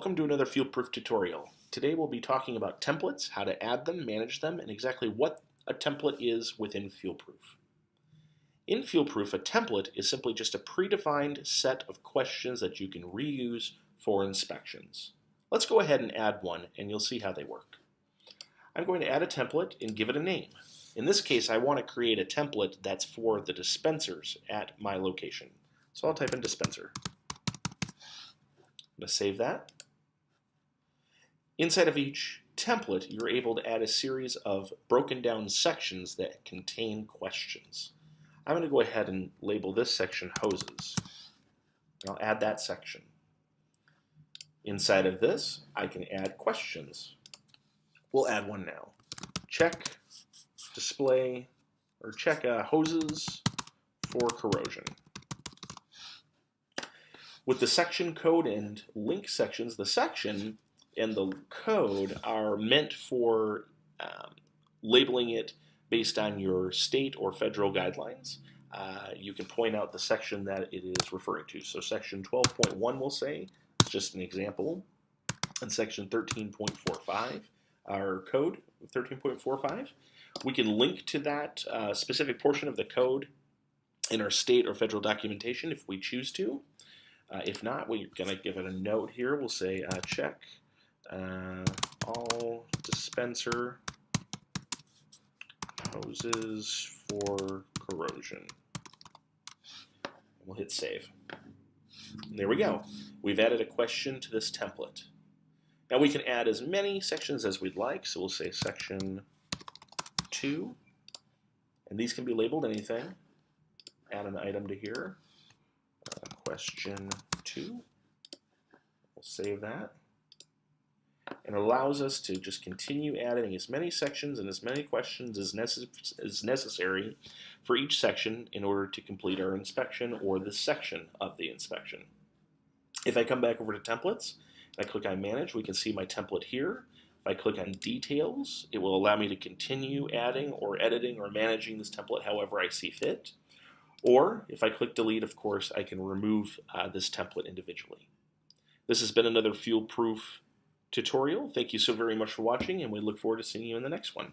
Welcome to another FieldProof tutorial. Today we'll be talking about templates, how to add them, manage them, and exactly what a template is within FieldProof. In FieldProof, a template is simply just a predefined set of questions that you can reuse for inspections. Let's go ahead and add one and you'll see how they work. I'm going to add a template and give it a name. In this case, I want to create a template that's for the dispensers at my location. So I'll type in dispenser. I'm going to save that. Inside of each template, you're able to add a series of broken down sections that contain questions. I'm going to go ahead and label this section hoses. I'll add that section. Inside of this, I can add questions. We'll add one now. Check, display, or check hoses for corrosion. With the section code and link sections, the section and the code are meant for labeling it based on your state or federal guidelines. You can point out the section that it is referring to. So section 12.1 will say, it's just an example, and section 13.45, our code 13.45. We can link to that specific portion of the code in our state or federal documentation if we choose to. If not, we're going to give it a note here. We'll say check all dispenser hoses for corrosion. We'll hit save. And there we go. We've added a question to this template. Now we can add as many sections as we'd like. So we'll say section 2. And these can be labeled anything. Add an item to here. Question 2. We'll save that. And it allows us to just continue adding as many sections and as many questions as necessary for each section in order to complete our inspection or this section of the inspection. If I come back over to templates and I click on manage, we can see my template here. If I click on details, it will allow me to continue adding or editing or managing this template however I see fit. Or if I click delete, of course, I can remove this template individually. This has been another FieldProof tutorial. Thank you so very much for watching, and we look forward to seeing you in the next one.